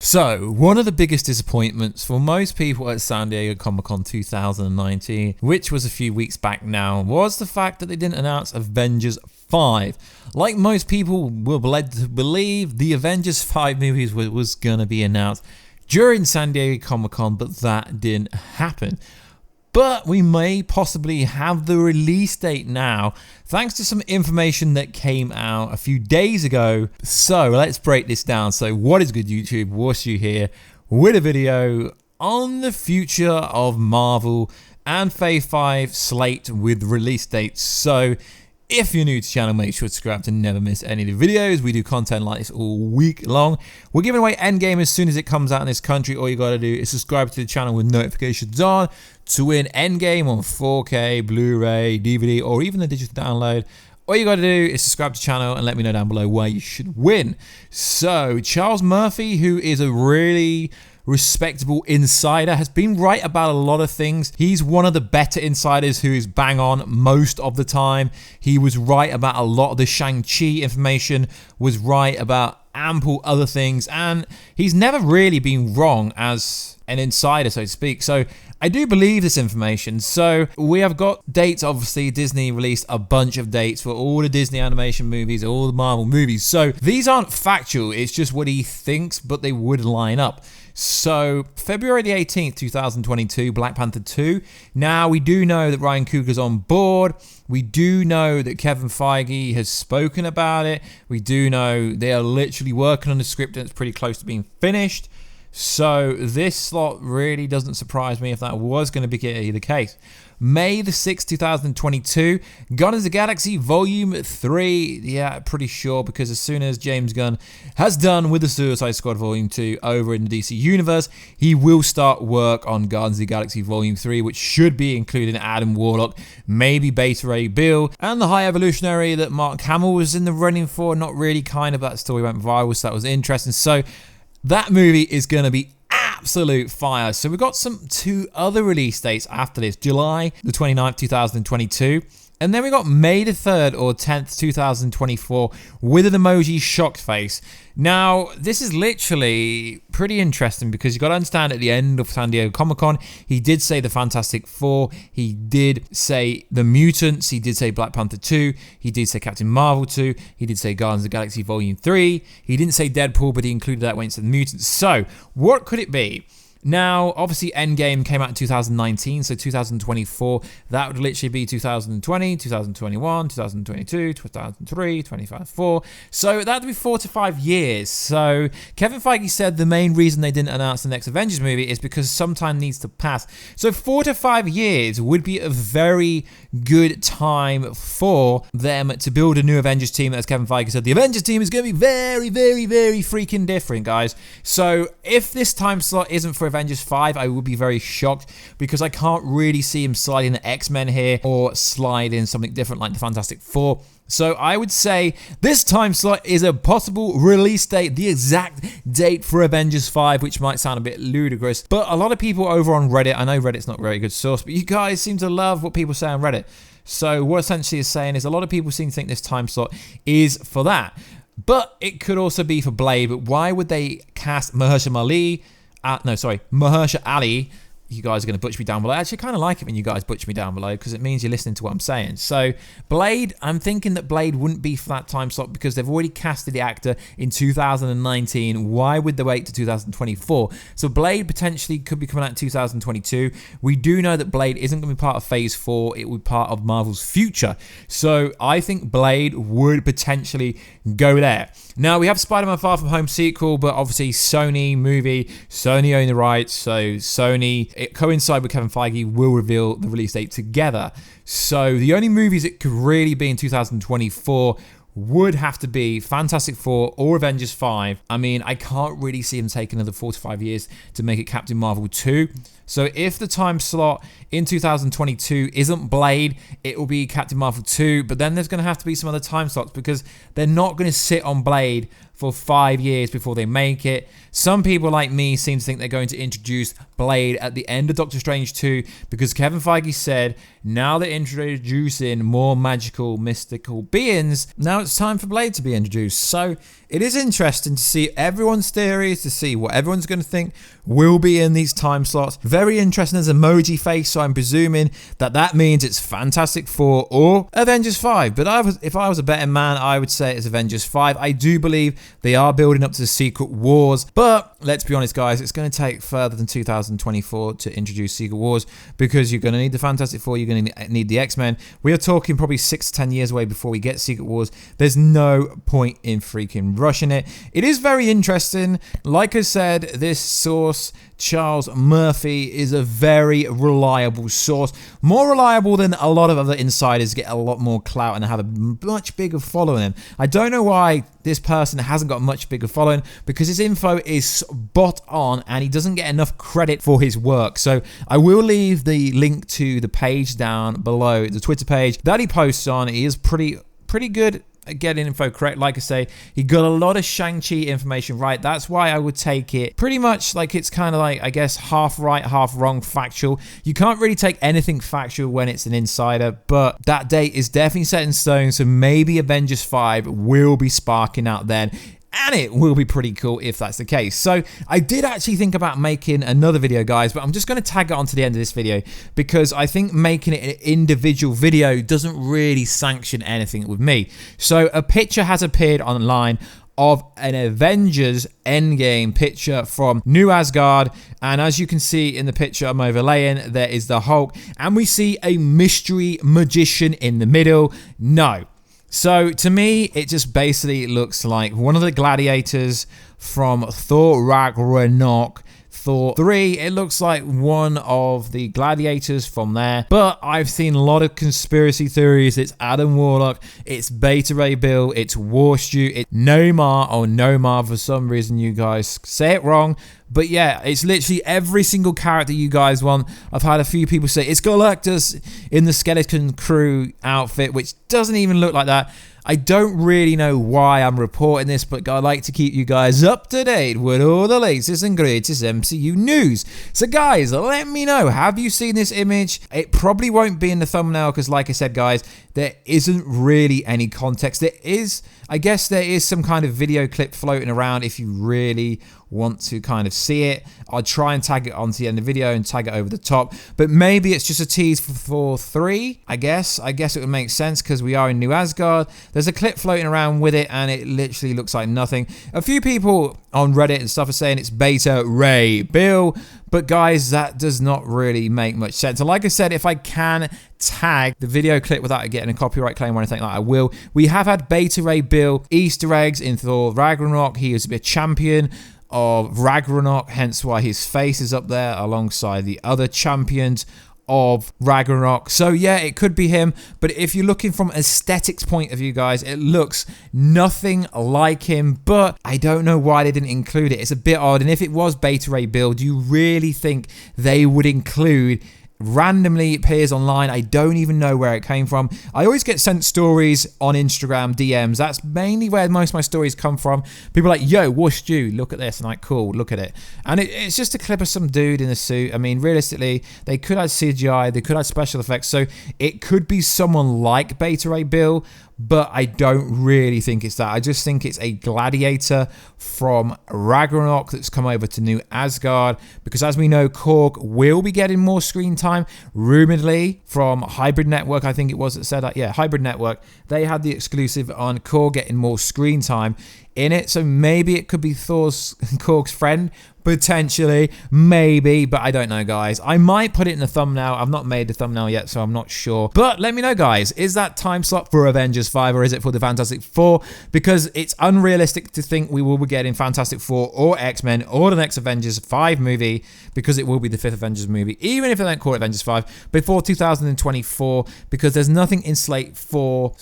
So, one of the biggest disappointments for most people at San Diego Comic-Con 2019, which was a few weeks back now, was the fact that they didn't announce Avengers 5. Like most people were led to believe, the Avengers 5 movies was going to be announced during San Diego Comic-Con, but that didn't happen. But we may possibly have the release date now, thanks to some information that came out a few days ago. So let's break this down. So what is good, YouTube? Warstu here with a video on the future of Marvel and Phase 5 slate with release dates. So if you're new to the channel, make sure to subscribe to never miss any of the videos. We do content like this all week long. We're giving away EndGame as soon as it comes out in this country. All you got to do is subscribe to the channel with notifications on to win EndGame on 4K, Blu-ray, DVD, or even the digital download. All you got to do is subscribe to the channel and let me know down below where you should win. So Charles Murphy, who is a really respectable insider, has been right about a lot of things. He's one of the better insiders who is bang on most of the time. He was right about a lot of the Shang-Chi information, was right about ample other things, and he's never really been wrong as an insider, so to speak. So I do believe this information. So we have got dates. Obviously, Disney released a bunch of dates for all the Disney animation movies, all the Marvel movies. So these aren't factual. It's just what he thinks, but they would line up. So February the 18th, 2022, Black Panther 2. Now, we do know that Ryan Coogler's on board. We do know that Kevin Feige has spoken about it. We do know they are literally working on the script and it's pretty close to being finished. So this slot really doesn't surprise me if that was going to be the case. May the 6th, 2022, Guardians of the Galaxy Volume 3. Yeah, pretty sure, because as soon as James Gunn has done with the Suicide Squad Volume 2 over in the DC Universe, he will start work on Guardians of the Galaxy Volume 3, which should be including Adam Warlock, maybe Beta Ray Bill, and the High Evolutionary that Mark Hamill was in the running for. Not really, kind of. That story went viral, so that was interesting. So that movie is going to be absolute fire. So we've got two other release dates after this. July the 29th, 2022. And then we got May the 3rd or 10th, 2024 with an emoji shocked face. Now, this is literally pretty interesting because you got to understand at the end of San Diego Comic-Con, he did say the Fantastic Four, he did say the Mutants, he did say Black Panther 2, he did say Captain Marvel 2, he did say Guardians of the Galaxy Volume 3, he didn't say Deadpool, but he included that when he said the Mutants. So, what could it be? Now, obviously, EndGame came out in 2019, so 2024, that would literally be 2020, 2021, 2022, 2023, 2024. So that would be 4 to 5 years. So Kevin Feige said the main reason they didn't announce the next Avengers movie is because some time needs to pass. So 4 to 5 years would be a very good time for them to build a new Avengers team. As Kevin Feige said, the Avengers team is going to be very, very, very freaking different, guys. So if this time slot isn't for Avengers 5, I would be very shocked because I can't really see him sliding the X-Men here or slide in something different like the Fantastic Four. So I would say this time slot is a possible release date, the exact date for Avengers 5, which might sound a bit ludicrous, but a lot of people over on Reddit, I know Reddit's not a very good source, but you guys seem to love what people say on Reddit. So what essentially is saying is a lot of people seem to think this time slot is for that. But it could also be for Blade, but why would they cast Mahershala Ali? You guys are going to butcher me down below. I actually kind of like it when you guys butcher me down below because it means you're listening to what I'm saying. So Blade, I'm thinking that Blade wouldn't be for that time slot because they've already casted the actor in 2019. Why would they wait to 2024? So Blade potentially could be coming out in 2022. We do know that Blade isn't going to be part of Phase 4. It would be part of Marvel's future. So I think Blade would potentially go there. Now, we have Spider-Man Far From Home sequel, but obviously Sony movie, Sony own the rights, so Sony, it coincide with Kevin Feige, will reveal the release date together. So the only movies it could really be in 2024 would have to be Fantastic Four or Avengers 5. I mean, I can't really see them take another 4 to 5 years to make it Captain Marvel 2. So if the time slot in 2022 isn't Blade, it will be Captain Marvel 2, but then there's going to have to be some other time slots because they're not going to sit on Blade for 5 years before they make it. Some people like me seem to think they're going to introduce Blade at the end of Doctor Strange 2 because Kevin Feige said now they're introducing more magical, mystical beings. Now it's time for Blade to be introduced. So it is interesting to see everyone's theories, to see what everyone's going to think will be in these time slots. Very interesting as emoji face, so I'm presuming that means it's Fantastic Four or Avengers 5. But if I was a betting man, I would say it's Avengers 5. I do believe they are building up to the Secret Wars, but let's be honest, guys, it's going to take further than 2024 to introduce Secret Wars because you're going to need the Fantastic Four, you're going to need the X-Men. We are talking probably 6 to 10 years away before we get Secret Wars. There's no point in freaking rushing it. It is very interesting. Like I said, this source, Charles Murphy, is a very reliable source. More reliable than a lot of other insiders get a lot more clout and have a much bigger following. I don't know why this person hasn't got a much bigger following because his info is spot on and he doesn't get enough credit for his work. So I will leave the link to the page down below, the Twitter page that he posts on. He is pretty good at getting info correct. Like I say, he got a lot of Shang-Chi information right. That's why I would take it pretty much like it's kind of like, I guess, half right, half wrong factual. You can't really take anything factual when it's an insider, but that date is definitely set in stone, so maybe Avengers 5 will be sparking out then. And it will be pretty cool if that's the case. So I did actually think about making another video, guys, but I'm just going to tag it on to the end of this video because I think making it an individual video doesn't really sanction anything with me. So a picture has appeared online of an Avengers EndGame picture from New Asgard, and as you can see in the picture I'm overlaying, there is the Hulk, and we see a mystery magician in the middle. No. So to me, it just basically looks like one of the gladiators from Thor Ragnarok, Thor 3. It looks like one of the gladiators from there. But I've seen a lot of conspiracy theories. It's Adam Warlock, it's Beta Ray Bill, it's Warstu, it's Nomar for some reason you guys say it wrong. But yeah, it's literally every single character you guys want. I've had a few people say it's Galactus in the Skeleton Crew outfit, which doesn't even look like that. I don't really know why I'm reporting this, but I like to keep you guys up to date with all the latest and greatest MCU news. So guys, let me know, have you seen this image? It probably won't be in the thumbnail because like I said, guys, there isn't really any context. There is, I guess there is some kind of video clip floating around if you really want to kind of see it. I'll try and tag it onto the end of the video and tag it over the top, but maybe it's just a tease for Thor 3, I guess it would make sense because we are in New Asgard. There's a clip floating around with it and it literally looks like nothing. A few people on Reddit and stuff are saying it's Beta Ray Bill, but guys, that does not really make much sense. And like I said, if I can tag the video clip without getting a copyright claim or anything like that, I will. We have had Beta Ray Bill Easter eggs in Thor Ragnarok. He is a champion of Ragnarok, hence why his face is up there alongside the other champions of Ragnarok. So yeah, it could be him, but if you're looking from aesthetics point of view, guys, it looks nothing like him, but I don't know why they didn't include it. It's a bit odd, and if it was Beta Ray Bill, do you really think they would include randomly appears online? I don't even know where it came from. I always get sent stories on Instagram DMs. That's mainly where most of my stories come from. People are like, yo, what's you? Look at this. And I'm like, cool, look at it. And it's just a clip of some dude in a suit. I mean, realistically, they could have CGI, they could have special effects. So it could be someone like Beta Ray Bill, but I don't really think it's that. I just think it's a gladiator from Ragnarok that's come over to New Asgard, because as we know, Korg will be getting more screen time, rumoredly from Hybrid Network. I think it was that said that. Yeah, Hybrid Network. They had the exclusive on Korg getting more screen time in it, so maybe it could be Korg's friend, potentially, maybe, but I don't know, guys. I might put it in the thumbnail. I've not made the thumbnail yet, so I'm not sure. But let me know, guys, is that time slot for Avengers 5 or is it for the Fantastic Four? Because it's unrealistic to think we will be getting Fantastic Four or X-Men or the next Avengers 5 movie, because it will be the 5th Avengers movie, even if they don't call it Avengers 5, before 2024, because there's nothing in Slate 4,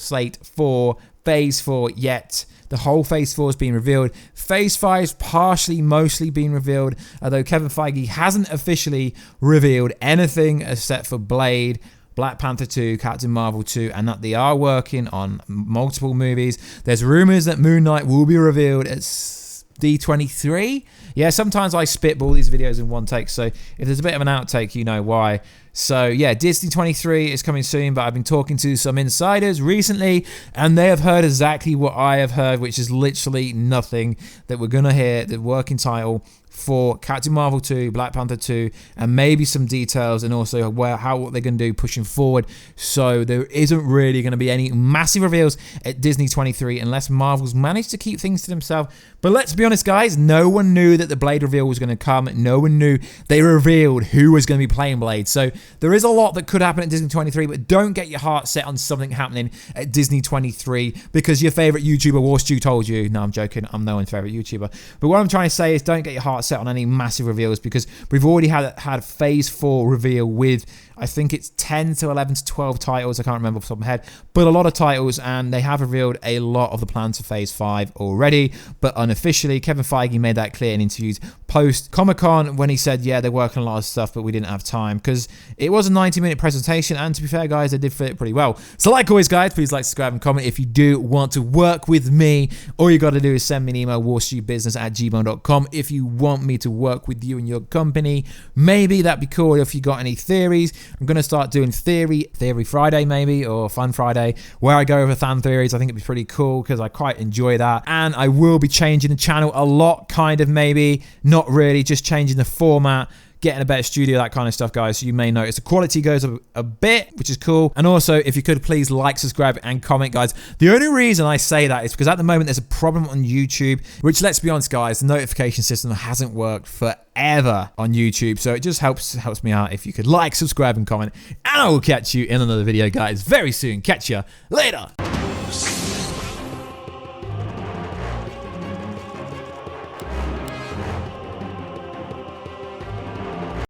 Phase 4 yet. The whole Phase 4 has been revealed. Phase 5 is partially, mostly been revealed, although Kevin Feige hasn't officially revealed anything except for Blade. Black Panther 2, Captain Marvel 2, and that they are working on multiple movies. There's rumors that Moon Knight will be revealed at D23. Yeah, sometimes I spitball these videos in one take, so if there's a bit of an outtake, you know why. So yeah, Disney 23 is coming soon, but I've been talking to some insiders recently, and they have heard exactly what I have heard, which is literally nothing. That we're gonna hear the working title for Captain Marvel 2, Black Panther 2, and maybe some details, and also what they're going to do pushing forward. So there isn't really going to be any massive reveals at Disney 23 unless Marvel's managed to keep things to themselves. But let's be honest, guys, no one knew that the Blade reveal was going to come. No one knew they revealed who was going to be playing Blade. So there is a lot that could happen at Disney 23, but don't get your heart set on something happening at Disney 23 because your favorite YouTuber Warstu told you. No, I'm joking. I'm no one's favorite YouTuber. But what I'm trying to say is don't get your heart set on any massive reveals because we've already had phase 4 reveal with, I think it's 10 to 11 to 12 titles. I can't remember off the top of my head, but a lot of titles, and they have revealed a lot of the plans for phase 5 already, but unofficially. Kevin Feige made that clear in interviews post Comic-Con when he said, yeah, they're working on a lot of stuff, but we didn't have time because it was a 90-minute presentation, and to be fair, guys, they did fit it pretty well. So like always, guys, please like, subscribe, and comment if you do want to work with me. All you got to do is send me an email, warstubusiness@gmail.com, if you want me to work with you and your company. Maybe that'd be cool if you got any theories. I'm going to start doing Theory Friday maybe, or Fun Friday, where I go over fan theories. I think it'd be pretty cool because I quite enjoy that. And I will be changing the channel a lot, kind of, maybe. Not really, just changing the format, getting a better studio, that kind of stuff, guys. So you may notice the quality goes up a bit, which is cool. And also, if you could please like, subscribe, and comment, guys. The only reason I say that is because at the moment there's a problem on YouTube, which, let's be honest, guys, the notification system hasn't worked forever on YouTube. So it just helps me out if you could like, subscribe, and comment. And I will catch you in another video, guys, very soon. Catch ya later.